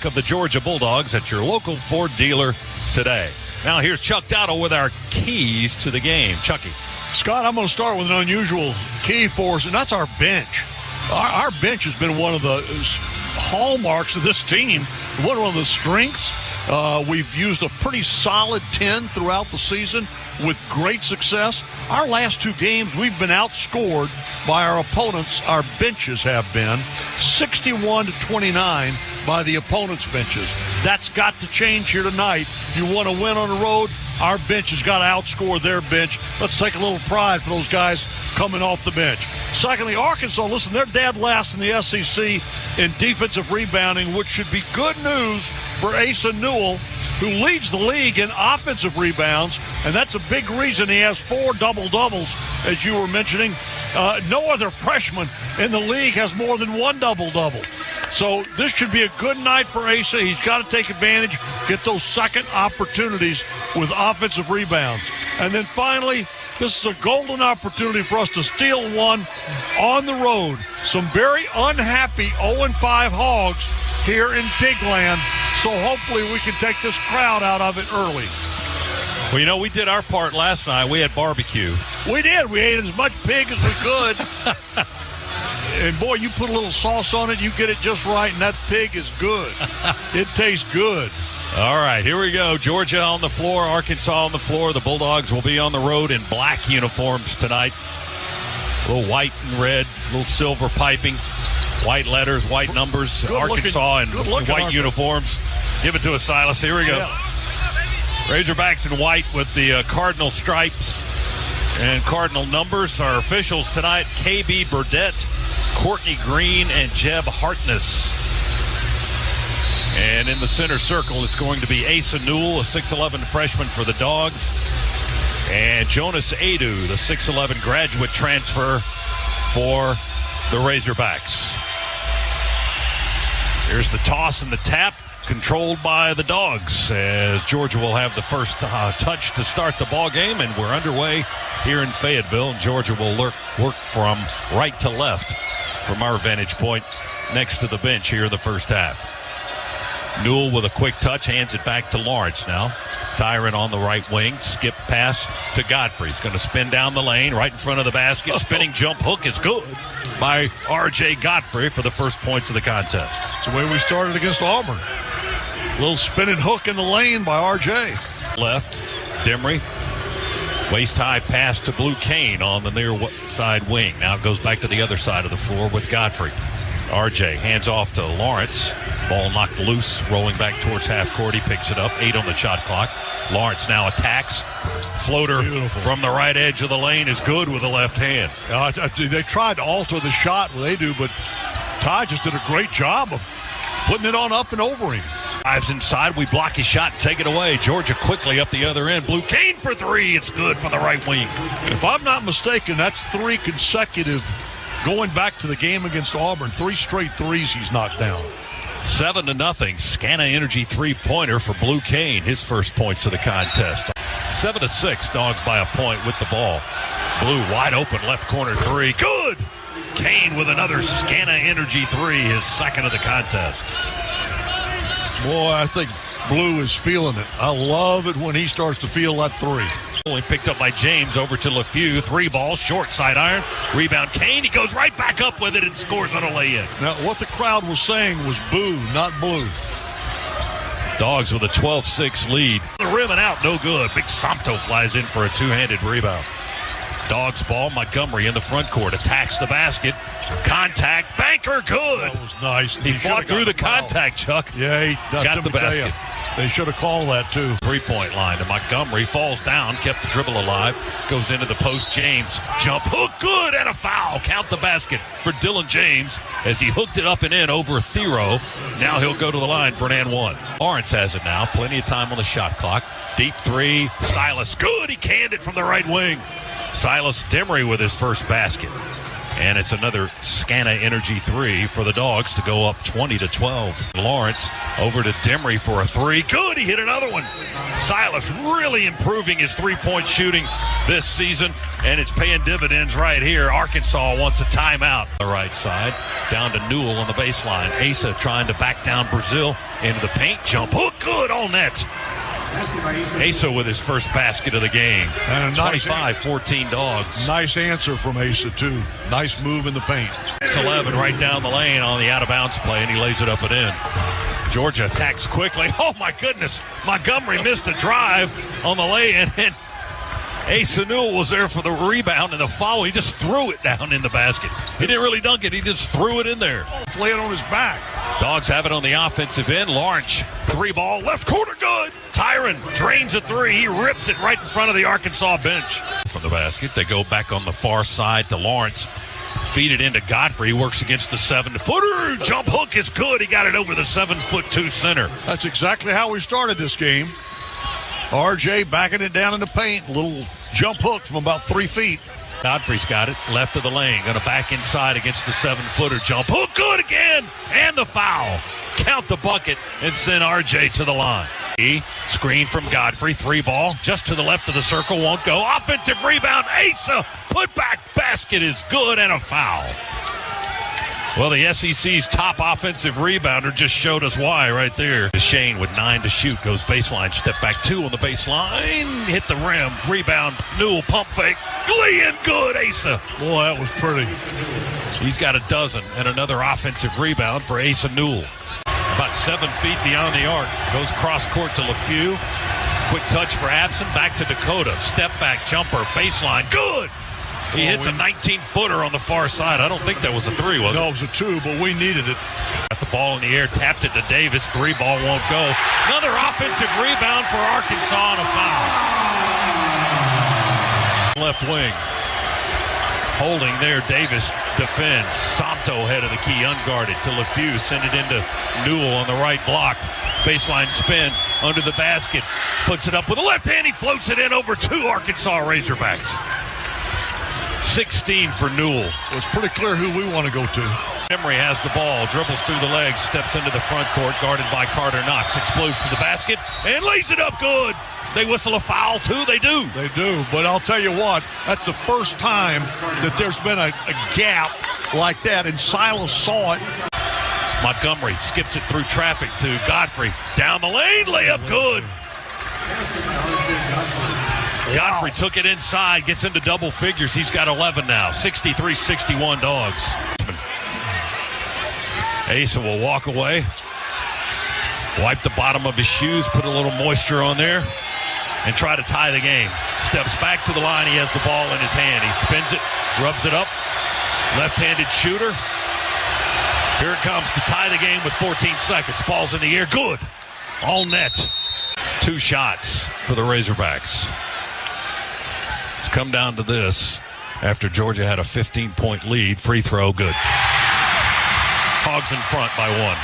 of the Georgia Bulldogs at your local Ford dealer today. Now here's Chuck Dowdle with our keys to the game. Chucky. Scott, I'm going to start with an unusual key for us, and that's our bench. Our bench has been one of the hallmarks of this team, one of the strengths. We've used a pretty solid 10 throughout the season with great success. Our last two games, we've been outscored by our opponents. Our benches have been 61-29 by the opponents' benches. That's got to change here tonight. If you want to win on the road, our bench has got to outscore their bench. Let's take a little pride for those guys coming off the bench. Secondly, Arkansas, listen, they're dead last in the SEC in defensive rebounding, which should be good news for Asa Newell, who leads the league in offensive rebounds, and that's a big reason he has 4 double-doubles, as you were mentioning. No other freshman in the league has more than 1 double-double. So this should be a good night for Asa. He's got to take advantage, get those second opportunities with offensive rebounds. And then finally, this is a golden opportunity for us to steal one on the road. Some very unhappy 0-5 Hogs here in Pigland. So hopefully we can take this crowd out of it early. Well, you know, we did our part last night. We had barbecue. We did. We ate as much pig as we could. And, boy, you put a little sauce on it, you get it just right, and that pig is good. It tastes good. All right, here we go. Georgia on the floor, Arkansas on the floor. The Bulldogs will be on the road in black uniforms tonight. A little white and red, a little silver piping, white letters, white numbers. Arkansas in white uniforms. Give it to us, Silas. Here we go. Yeah. Razorbacks in white with the cardinal stripes and cardinal numbers. Our officials tonight, KB Burdett, Courtney Green, and Jeb Hartness. And in the center circle, it's going to be Asa Newell, a 6'11 freshman for the Dogs, and Jonas Adu, the 6'11 graduate transfer for the Razorbacks. Here's the toss and the tap, controlled by the Dogs, as Georgia will have the first touch to start the ball game, and we're underway here in Fayetteville. And Georgia will work from right to left from our vantage point next to the bench here in the first half. Newell with a quick touch, hands it back to Lawrence now. Tyron on the right wing, skip pass to Godfrey. He's going to spin down the lane right in front of the basket. Spinning jump hook is good by R.J. Godfrey for the first points of the contest. It's the way we started against Auburn. Little spinning hook in the lane by R.J. Left, Demery. Waist-high pass to Blue Kane on the near side wing. Now it goes back to the other side of the floor with Godfrey. RJ hands off to Lawrence. Ball knocked loose, rolling back towards half court. He picks it up. 8 on the shot clock. Lawrence now attacks. Floater from the right edge of the lane is good with the left hand. They tried to alter the shot, they do, but Ty just did a great job of putting it on up and over him. Drives inside. We block his shot and take it away. Georgia quickly up the other end. Blue Kane for 3. It's good from the right wing. If I'm not mistaken, that's 3 consecutive. Going back to the game against Auburn, 3 straight threes he's knocked down. 7-0. Scana Energy three-pointer for Blue Kane. His first points of the contest. 7-6. Dogs by a point with the ball. Blue wide open left corner 3. Good. Kane with another Scana Energy 3. His second of the contest. Boy, I think Blue is feeling it. I love it when he starts to feel that 3. Picked up by James over to LeFew. 3 ball, short side iron. Rebound Kane. He goes right back up with it and scores on a lay-in. Now, what the crowd was saying was boo, not blue. Dogs with a 12-6 lead. The rim and out, no good. Big Somto flies in for a two-handed rebound. Dogs ball. Montgomery in the front court. Attacks the basket. Contact. Banker, good. That was nice. He fought through the contact, Chuck. Yeah, he got the basket. They should have called that, too. 3-point line to Montgomery. Falls down. Kept the dribble alive. Goes into the post. James. Jump hook. Good. And a foul. Count the basket for Dylan James as he hooked it up and in over Thero. Now he'll go to the line for an and 1. Lawrence has it now. Plenty of time on the shot clock. Deep 3. Silas. Good. He canned it from the right wing. Silas Demery with his first basket. And it's another Scana Energy 3 for the Dogs to go up 20-12. Lawrence over to Demery for a 3. Good, he hit another one. Silas really improving his three-point shooting this season, and it's paying dividends right here. Arkansas wants a timeout. The right side, down to Newell on the baseline. Asa trying to back down Brazil into the paint. Jump hook, good, all net. Asa with his first basket of the game. And a 25-14 Dogs. Nice answer from Asa, too. Nice move in the paint. It's 11 right down the lane on the out-of-bounds play, and he lays it up and in. Georgia attacks quickly. Oh, my goodness. Montgomery missed a drive on the lay-in, and Asa Newell was there for the rebound and the foul. He just threw it down in the basket. He didn't really dunk it. He just threw it in there. Play it on his back. Dogs have it on the offensive end. Lawrence, 3-ball, left corner, good. Tyron drains a 3. He rips it right in front of the Arkansas bench. From the basket, they go back on the far side to Lawrence. Feed it into Godfrey. He works against the 7-footer. Jump hook is good. He got it over the 7'2" center. That's exactly how we started this game. RJ backing it down in the paint. A little jump hook from about 3 feet. Godfrey's got it. Left of the lane. Going to back inside against the 7-footer. Jump hook. Good again. And the foul. Count the bucket and send RJ to the line. Screen from Godfrey. 3-ball. Just to the left of the circle. Won't go. Offensive rebound. Asa. Put back basket is good and a foul. Well, the SEC's top offensive rebounder just showed us why right there. Shane with 9 to shoot. Goes baseline. Step back 2 on the baseline. Hit the rim. Rebound. Newell pump fake. Lee good. Asa. Boy, that was pretty. He's got a dozen and another offensive rebound for Asa Newell. About 7 feet beyond the arc. Goes cross court to LeFew. Quick touch for Abson. Back to Dakota. Step back jumper. Baseline. Good. He hits a 19-footer on the far side. I don't think that was a 3, was it? No, it was a 2, but we needed it. Got the ball in the air, tapped it to Davis. 3-ball won't go. Another offensive rebound for Arkansas and a foul. Left wing. Holding there, Davis defends. Santo head of the key, unguarded to LeFew. Send it into Newell on the right block. Baseline spin under the basket. Puts it up with a left hand. He floats it in over 2 Arkansas Razorbacks. 16 for Newell. It was pretty clear who we want to go to. Emery has the ball, dribbles through the legs, steps into the front court, guarded by Carter Knox, explodes to the basket, and lays it up good. They whistle a foul, too. They do. They do, but I'll tell you what, that's the first time that there's been a gap like that, and Silas saw it. Montgomery skips it through traffic to Godfrey. Down the lane, layup good. Godfrey took it inside, gets into double figures. He's got 11 now. 63-61 Dogs. Asa will walk away, wipe the bottom of his shoes, put a little moisture on there, and try to tie the game. Steps back to the line. He has the ball in his hand. He spins it, rubs it up. Left-handed shooter. Here it comes to tie the game with 14 seconds. Ball's in the air. Good. All net. 2 shots for the Razorbacks. It's come down to this after Georgia had a 15-point lead. Free throw, good. Hogs in front by 1.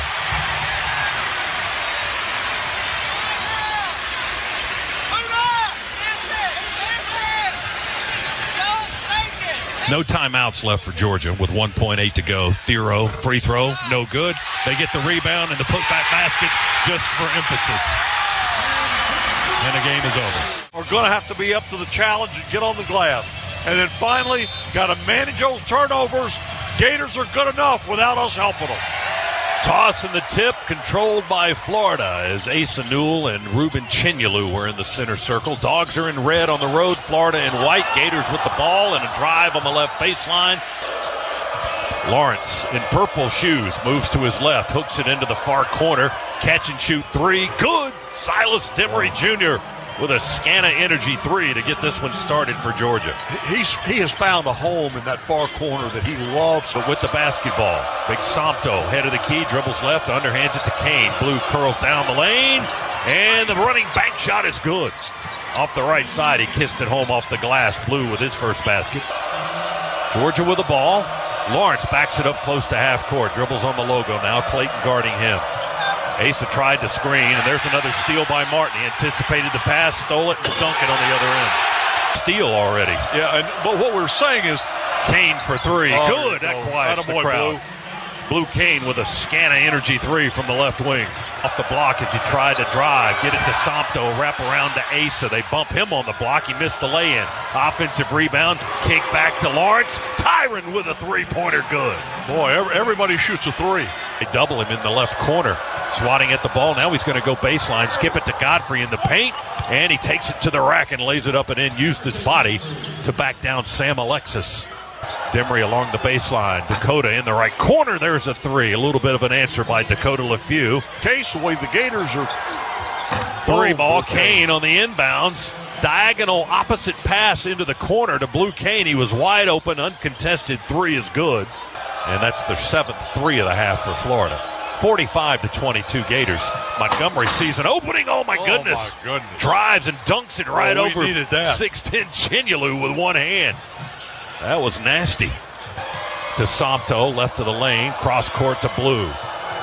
No timeouts left for Georgia with 1.8 to go. Thero, free throw, no good. They get the rebound and the putback basket just for emphasis. And the game is over. We're going to have to be up to the challenge and get on the glass. And then finally, got to manage those turnovers. Gators are good enough without us helping them. Toss in the tip, controlled by Florida, as Asa Newell and Ruben Chinyelu were in the center circle. Dogs are in red on the road, Florida in white. Gators with the ball and a drive on the left baseline. Lawrence in purple shoes moves to his left, hooks it into the far corner. Catch and shoot 3, good. Silas Demery Jr. with a Scana Energy 3 to get this one started for Georgia. He has found a home in that far corner that he loves. But with the basketball, Big Santo, head of the key, dribbles left, underhands it to Kane. Blue curls down the lane, and the running bank shot is good. Off the right side, he kissed it home off the glass. Blue with his first basket. Georgia with the ball. Lawrence backs it up close to half court. Dribbles on the logo now. Clayton guarding him. Asa tried to screen, and there's another steal by Martin. He anticipated the pass, stole it, and dunked it on the other end. Steal already. Yeah, but what we're saying is Kane for three. Oh, Good. That quiets the crowd. Blue Kane with a Scana Energy three from the left wing. Off the block as he tried to drive. Get it to Sompto. Wrap around to Asa. They bump him on the block. He missed the lay-in. Offensive rebound. Kick back to Lawrence. Tyron with a three-pointer. Good. Boy, everybody shoots a three. They double him in the left corner. Swatting at the ball. Now he's going to go baseline. Skip it to Godfrey in the paint. And he takes it to the rack and lays it up and in. Used his body to back down Sam Alexis. Demery along the baseline. Dakota in the right corner. There's a three. A little bit of an answer by Dakota LeFew. Case, the way the Gators are. Three ball. Kane on the inbounds. Diagonal opposite pass into the corner to Blue Kane. He was wide open. Uncontested three is good. And that's their seventh three of the half for Florida. 45-22 Gators. Montgomery sees an opening. Oh, my goodness. Drives and dunks it right over 6'10 Chinyalu with one hand. That was nasty. To Sompto, left of the lane, cross court to Blue.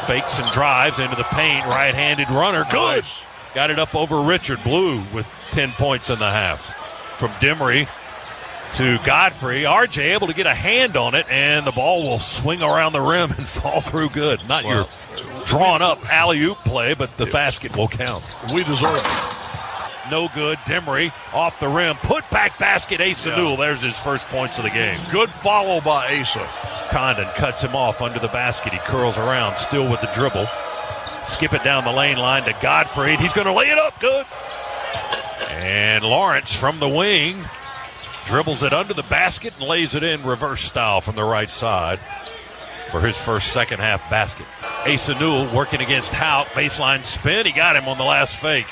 Fakes and drives into the paint, right-handed runner. Good. Nice. Got it up over Richard. Blue with 10 points in the half. From Demery to Godfrey. RJ able to get a hand on it, and the ball will swing around the rim and fall through good. Not your drawn-up alley-oop play, but the basket will count. We deserve it. No good. Demery off the rim. Put back basket. Asa Newell. There's his first points of the game. Good follow by Asa. Condon cuts him off under the basket. He curls around, still with the dribble. Skip it down the lane line to Godfrey. He's going to lay it up. Good. And Lawrence from the wing dribbles it under the basket and lays it in reverse style from the right side for his first second half basket. Asa Newell working against Houck. Baseline spin. He got him on the last fake.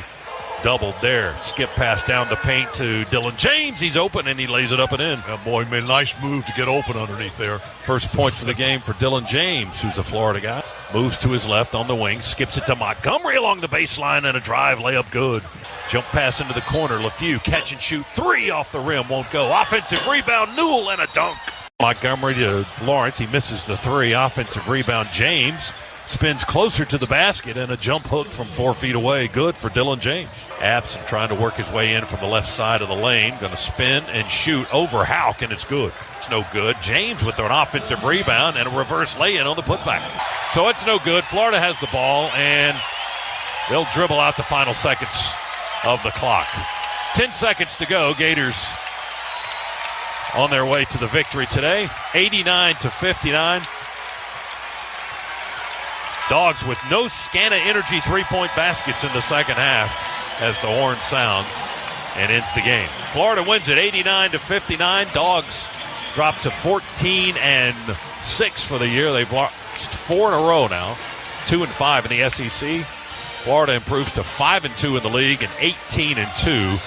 Doubled there. Skip pass down the paint to Dylan James. He's open and he lays it up and in. Yeah, boy, made a nice move to get open underneath there. First points of the game for Dylan James, who's a Florida guy. Moves to his left on the wing. Skips it to Montgomery along the baseline and a drive layup good. Jump pass into the corner. LeFew catch and shoot. Three off the rim. Won't go. Offensive rebound. Newell and a dunk. Montgomery to Lawrence. He misses the three. Offensive rebound. James spins closer to the basket and a jump hook from 4 feet away. Good for Dylan James. Absent trying to work his way in from the left side of the lane. Going to spin and shoot over Houck, and it's good. It's no good. James with an offensive rebound and a reverse lay-in on the putback. So it's no good. Florida has the ball, and they'll dribble out the final seconds of the clock. 10 seconds to go. Gators on their way to the victory today. 89-59. Dogs with no Scana Energy three-point baskets in the second half as the horn sounds and ends the game. Florida wins it 89-59. Dogs drop to 14-6 for the year. They've lost 4 in a row now, 2-5 in the SEC. Florida improves to 5-2 in the league and 18-2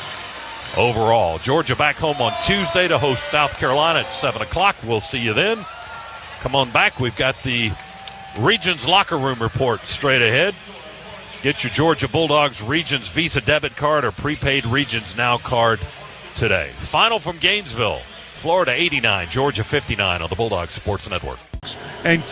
overall. Georgia back home on Tuesday to host South Carolina at 7 o'clock. We'll see you then. Come on back. We've got the Regions locker room report straight ahead. Get your Georgia Bulldogs Regions Visa debit card or prepaid Regions Now card today. Final from Gainesville. Florida 89, Georgia 59 on the Bulldogs Sports Network. And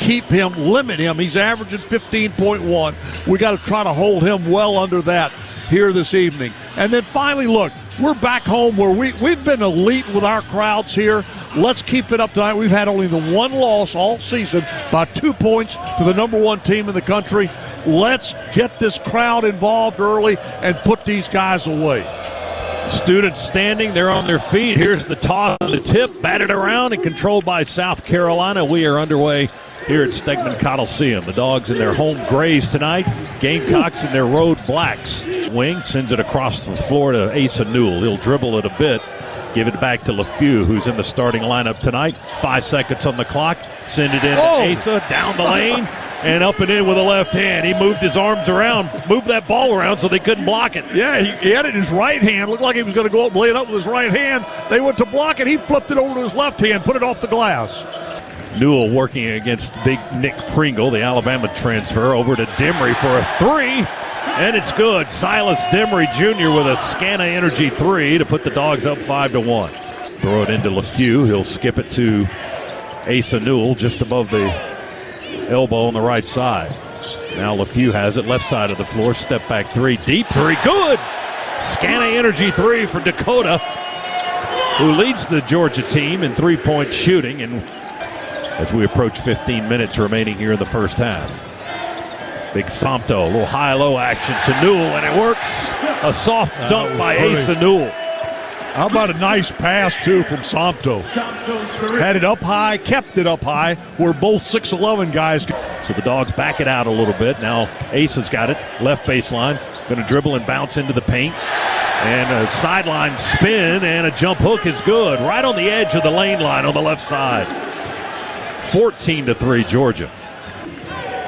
limit him. He's averaging 15.1. We got to try to hold him well under that here this evening. And then finally, look, we're back home where we've been elite with our crowds here. Let's keep it up tonight. We've had only the one loss all season by 2 points to the number one team in the country. Let's get this crowd involved early and put these guys away. Students standing, they're on their feet. Here's the toss on the tip, batted around and controlled by South Carolina. We are underway here at Stegman Coliseum. The Dogs in their home grays tonight. Gamecocks in their road blacks. Wing sends it across the floor to Asa Newell. He'll dribble it a bit. Give it back to LeFew, who's in the starting lineup tonight. 5 seconds on the clock. Send it in to Asa, down the lane, and up and in with a left hand. He moved his arms around, moved that ball around so they couldn't block it. Yeah, he had it in his right hand. Looked like he was going to go up and lay it up with his right hand. They went to block it. He flipped it over to his left hand, put it off the glass. Newell working against big Nick Pringle, the Alabama transfer, over to Demery for a three. And it's good. Silas Demery Jr. with a Scana Energy three to put the Dogs up 5-1. Throw it into LeFew. He'll skip it to Asa Newell just above the elbow on the right side. Now LeFew has it left side of the floor. Step back three. Deep three. Good. Scana Energy three for Dakota. who leads the Georgia team in three-point shooting, and as we approach 15 minutes remaining here in the first half. Big Somto, a little high-low action to Newell, and it works. A soft dunk by Asa Newell. How about a nice pass, too, from Somto? Had it up high, kept it up high, where both 6'11 guys. So the Dogs back it out a little bit. Now Asa's got it, left baseline. Going to dribble and bounce into the paint. And a sideline spin, and a jump hook is good. Right on the edge of the lane line on the left side. 14-3 Georgia.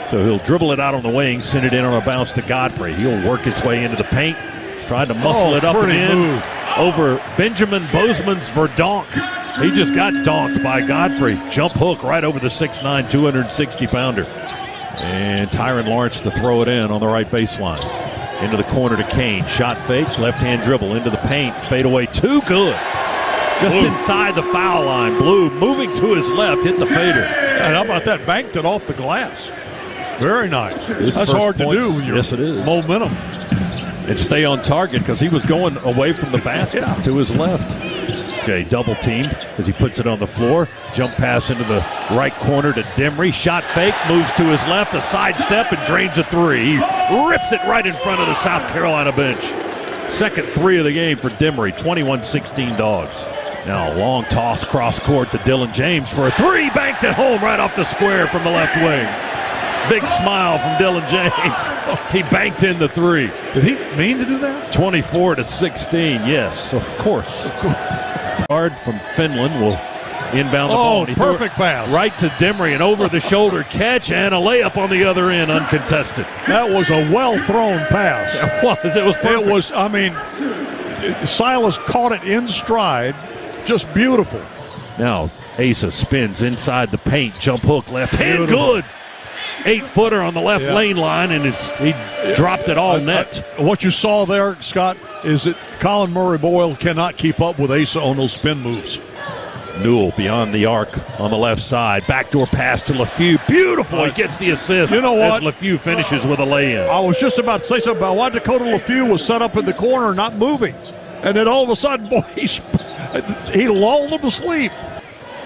So he'll dribble it out on the wing, send it in on a bounce to Godfrey. He'll work his way into the paint. Tried to muscle it up and in over Benjamin Bozeman's Verdonk. He just got donked by Godfrey. Jump hook right over the 6'9", 260-pounder. And Tyron Lawrence to throw it in on the right baseline. Into the corner to Kane. Shot fake, left-hand dribble into the paint. Fade away, too good. Just inside the foul line. Blue moving to his left, hit the fader. And how about that? Banked it off the glass. Very nice. That's hard to do with your momentum. And stay on target because he was going away from the basket to his left. Okay, double teamed as he puts it on the floor. Jump pass into the right corner to Demery. Shot fake, moves to his left, a sidestep, and drains a three. He rips it right in front of the South Carolina bench. Second three of the game for Demery, 21-16 Dogs. Now a long toss cross court to Dylan James for a three, banked at home right off the square from the left wing. Big smile from Dylan James. He banked in the three. Did he mean to do that? 24-16, yes, of course. Guard from Finland will inbound the ball. Oh, perfect pass. Right to Demery, an over-the-shoulder catch and a layup on the other end, uncontested. That was a well-thrown pass. It was perfect. It was, I mean, Silas caught it in stride. Just beautiful. Now, Asa spins inside the paint. Jump hook, left hand, good. 8-footer on the left lane line, and he dropped it all net. What you saw there, Scott, is that Colin Murray-Boyle cannot keep up with Asa on those spin moves. Newell beyond the arc on the left side. Backdoor pass to LaFew. Beautiful. He gets the assist. You know what? As LaFew finishes with a lay-in. I was just about to say something about why Dakota LaFew was set up in the corner not moving. And then all of a sudden, boy, he lulled him to sleep.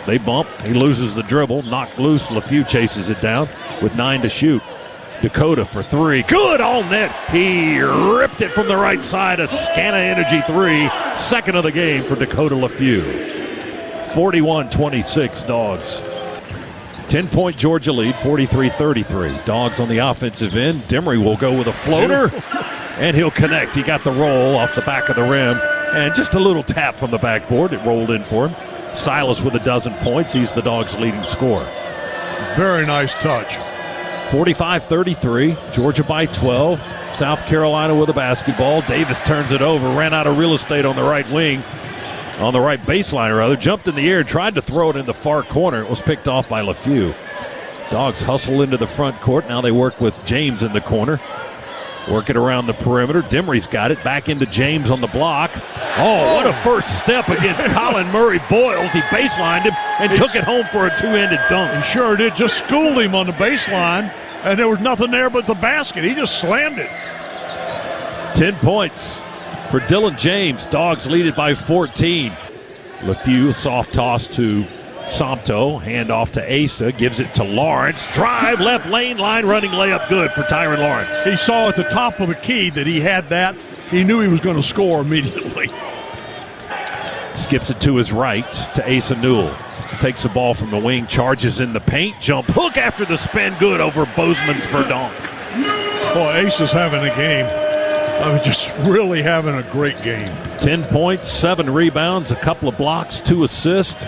They bump. He loses the dribble. Knocked loose. LaFew chases it down with 9 to shoot. Dakota for three. Good all net. He ripped it from the right side. A Scana Energy three. Second of the game for Dakota LaFew. 41-26 Dogs. 10-point Georgia lead, 43-33. Dogs on the offensive end. Demery will go with a floater, and he'll connect. He got the roll off the back of the rim, and just a little tap from the backboard. It rolled in for him. Silas with 12 points. He's the Dogs' leading scorer. Very nice touch. 45-33. Georgia by 12. South Carolina with a basketball. Davis turns it over. Ran out of real estate on the right wing. On the right baseline, rather. Jumped in the air, tried to throw it in the far corner. It was picked off by LaFew. Dogs hustle into the front court. Now they work with James in the corner. Work it around the perimeter. Demery's got it. Back into James on the block. Oh, what a first step against Colin Murray-Boyles. He baselined him and took it home for a two-handed dunk. He sure did. Just schooled him on the baseline, and there was nothing there but the basket. He just slammed it. 10 points for Dylan James. Dogs lead it by 14. LaFew, soft toss to Somto. Hand off to Asa. Gives it to Lawrence. Drive, left lane, line running layup good for Tyron Lawrence. He saw at the top of the key that he had that. He knew he was going to score immediately. Skips it to his right to Asa Newell. Takes the ball from the wing, charges in the paint. Jump hook after the spin, good over Bozeman's Verdonk. Boy, Asa's having a game. I mean, just really having a great game. 10 points, 7 rebounds, a couple of blocks, 2 assists.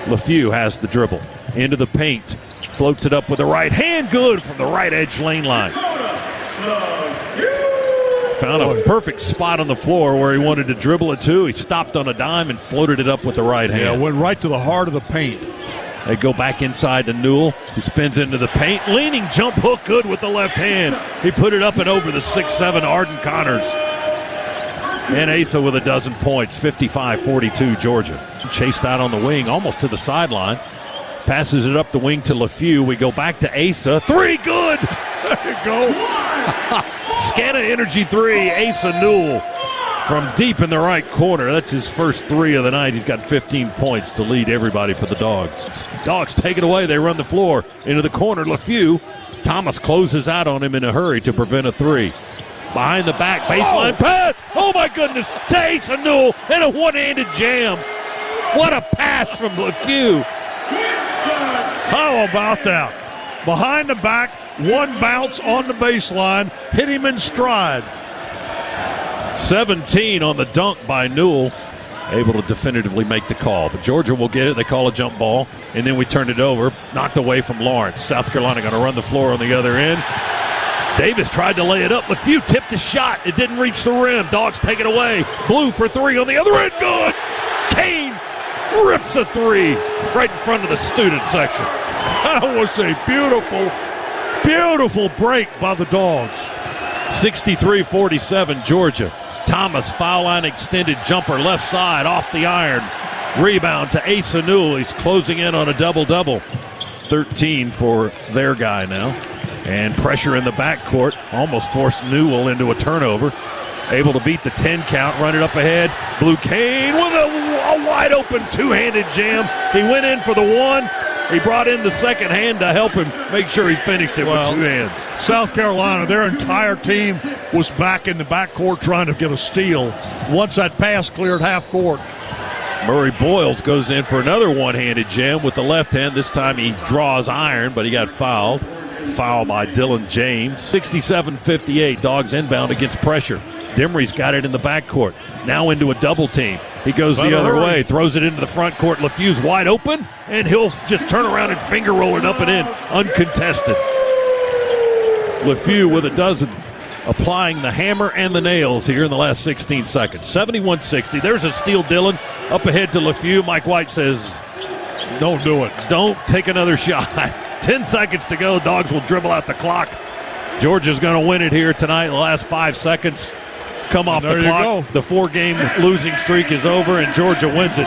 LaFew has the dribble. Into the paint. Floats it up with the right hand. Good from the right edge lane line. Found a perfect spot on the floor where he wanted to dribble it to. He stopped on a dime and floated it up with the right hand. Yeah, went right to the heart of the paint. They go back inside to Newell. He spins into the paint. Leaning jump hook good with the left hand. He put it up and over the 6'7" Arden Connors. And Asa with 12 points, 55-42 Georgia. Chased out on the wing, almost to the sideline. Passes it up the wing to LaFew. We go back to Asa. Three, good! There you go. Scana Energy three, Asa Newell. from deep in the right corner. That's his first 3 of the night. He's got 15 points to lead everybody for the Dogs. Dogs take it away. They run the floor into the corner. LeFew. Thomas closes out on him in a hurry to prevent a 3. Behind the back, baseline pass. Oh, my goodness. To Asa Newell and a one-handed jam. What a pass from LeFew. How about that? Behind the back, one bounce on the baseline, hit him in stride. 17 on the dunk by Newell. Able to definitively make the call. But Georgia will get it. They call a jump ball, and then we turn it over. Knocked away from Lawrence. South Carolina going to run the floor on the other end. Davis tried to lay it up. LeFew tipped a shot. It didn't reach the rim. Dogs take it away. Blue for 3 on the other end. Good. Kane rips a 3 right in front of the student section. That was a beautiful, beautiful break by the Dogs. 63-47 Georgia. Thomas, foul line extended jumper, left side, off the iron. Rebound to Asa Newell. He's closing in on a double-double. 13 for their guy now. And pressure in the backcourt. Almost forced Newell into a turnover. Able to beat the 10 count, run it up ahead. Blue Kane with a wide-open two-handed jam. He went in for the 1. He brought in the second hand to help him make sure he finished it with 2 hands. South Carolina, their entire team was back in the backcourt trying to get a steal once that pass cleared half court. Murray Boyles goes in for another one-handed jam with the left hand. This time he draws iron, but he got fouled. Foul by Dylan James. 67-58, Dogs inbound against pressure. Demery's got it in the backcourt. Now into a double team. He goes the other way, throws it into the front court. LeFew's wide open, and he'll just turn around and finger roll it up and in, uncontested. LeFew with a dozen, applying the hammer and the nails here in the last 16 seconds. 71-60. There's a steal, Dylan. Up ahead to LeFew. Mike White says, don't do it. Don't take another shot. 10 seconds to go. Dogs will dribble out the clock. Georgia's going to win it here tonight. The last 5 seconds come off the clock. The 4-game losing streak is over, and Georgia wins it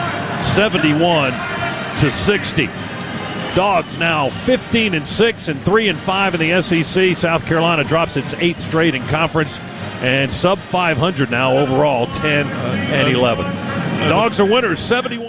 71-60. Dogs now 15-6 and 3-5 in the SEC. South Carolina drops its 8th straight in conference, and sub 500 now overall, 10-11. Dogs are winners, 71.